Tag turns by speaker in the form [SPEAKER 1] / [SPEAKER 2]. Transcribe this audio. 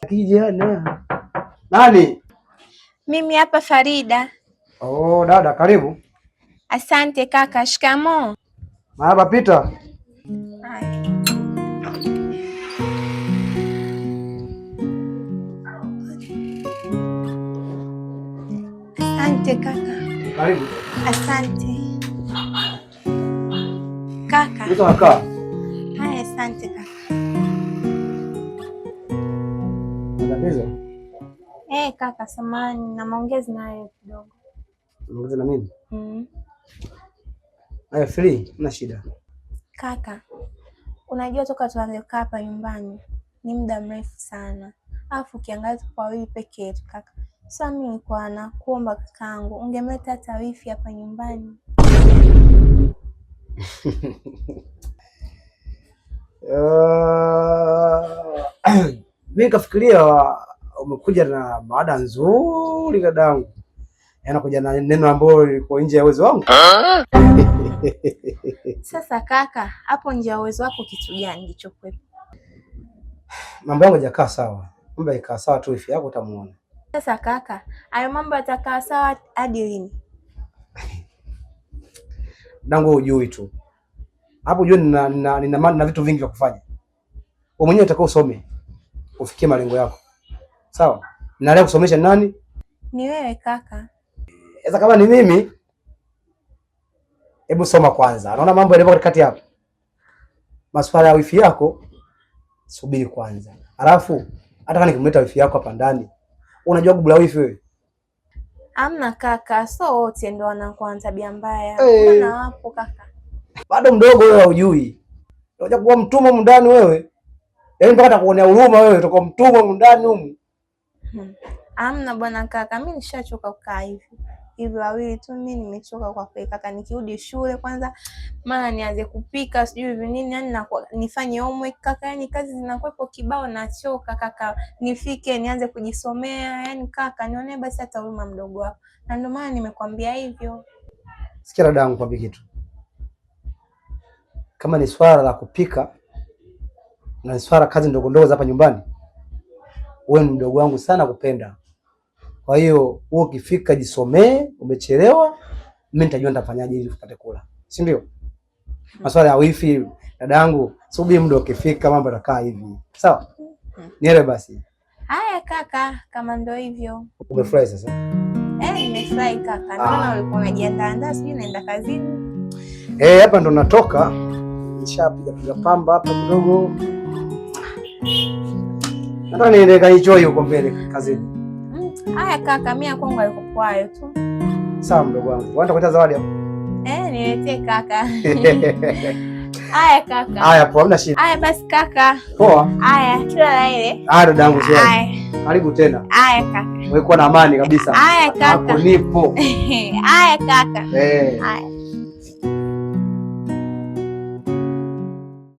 [SPEAKER 1] Kijana. Nani?
[SPEAKER 2] Mimi hapa Farida.
[SPEAKER 1] Oh, dada karibu.
[SPEAKER 2] Asante kaka. Shikamoo.
[SPEAKER 1] Marhaba, pita.
[SPEAKER 2] Asante kaka.
[SPEAKER 1] Karibu.
[SPEAKER 2] Asante. Kaka.
[SPEAKER 1] Ndio kaka.
[SPEAKER 2] Haya, asante kaka.
[SPEAKER 1] Unatatizo?
[SPEAKER 2] Kaka, samahani na maongezi nayo kidogo.
[SPEAKER 1] Maongezi na mimi? Haya, free, na shida.
[SPEAKER 2] Kaka, unajua toka tuanze kukaa hapa nyumbani ni muda mrefu sana. Alafu ukiangalia kwa wili peke yetu kaka. Sasa mimi nilikuwa nakuomba kakangu, ungemleta hata wifi hapa nyumbani.
[SPEAKER 1] Mimi kafikiria umekuja na mada nzuri dadangu. Kuja na neno ambalo liko nje ya uwezo wangu.
[SPEAKER 2] Sasa kaka, hapo nje ya uwezo wako kitu gani kilichokuwepo?
[SPEAKER 1] Mambo yangu hajakaa sawa. Mambo yakaa sawa tu wifi yako utamuona.
[SPEAKER 2] Sasa kaka, hayo mambo yatakaa sawa hadi lini?
[SPEAKER 1] Dangu hujui tu. Hapo hujui nina vitu vingi vya kufanya. Wewe mwenyewe utakao usome ufikie malengo yako. Sawa? Na leo kusomesha nani?
[SPEAKER 2] Ni wewe kaka.
[SPEAKER 1] Sasa kama ni mimi, hebu soma kwanza. Naona mambo yanaenda katikati hapo. Masuala ya wifi yako subiri kwanza. Alafu hata kama nikimleta wifi yako hapa ndani, unajua gubu la wifi wewe?
[SPEAKER 2] Amna kaka, so wote ndio wanakuwa tabia mbaya. Mbona wapo kaka?
[SPEAKER 1] Bado mdogo wewe hujui. Unajua kuwa mtumwa ndani wewe. Yaani mpaka atakuonea huruma wewe, utakuwa mtumwa ndani humu.
[SPEAKER 2] Amna bwana kaka, mimi nishachoka kukaa hivi wawili tu. Mimi nimechoka kwa kweli kaka. Nikirudi shule kwanza maana nianze kupika sijui hivi nini, yani nifanye homework kaka, yani kazi zinakuwepo kibao, nachoka kaka. Nifike nianze kujisomea, yani kaka nione basi hata huruma mdogo wako. Na ndio maana nimekwambia hivyo.
[SPEAKER 1] Sikia dadangu, kwambie kitu. Kama ni swala la kupika na ni swala kazi ndogo ndogo za hapa nyumbani, wewe ni mdogo wangu sana kupenda. Kwa hiyo wewe ukifika jisomee, umechelewa, mimi nitajua nitafanyaje ili upate kula. Si ndio? Masuala ya wifi dadangu, subiri muda ukifika mambo yatakaa hivi. Sawa? Niele basi.
[SPEAKER 2] Haya kaka, kama ndio hivyo.
[SPEAKER 1] Umefurahi sasa?
[SPEAKER 2] Nimefurahi kaka. Naona ulikuwa unajiandaa sijui naenda kazini.
[SPEAKER 1] Hapa ndo natoka. Nishapiga pamba hapa kidogo. Nataka niende kaenjoy huko mbele kazini.
[SPEAKER 2] Haya kaka, mimi kwangu alikokuayo tu.
[SPEAKER 1] Sawa mdogo wangu. Unataka kuleta zawadi hapo?
[SPEAKER 2] Niletee kaka. Haya kaka.
[SPEAKER 1] Haya poa, hamna shida.
[SPEAKER 2] Haya basi kaka.
[SPEAKER 1] Poa.
[SPEAKER 2] Haya, kila la ile.
[SPEAKER 1] Haya dadangu shehe.
[SPEAKER 2] Haya.
[SPEAKER 1] Karibu tena.
[SPEAKER 2] Haya kaka.
[SPEAKER 1] Wewe kuwa na amani kabisa.
[SPEAKER 2] Haya kaka.
[SPEAKER 1] Hapo nipo.
[SPEAKER 2] Haya kaka.
[SPEAKER 1] Haya.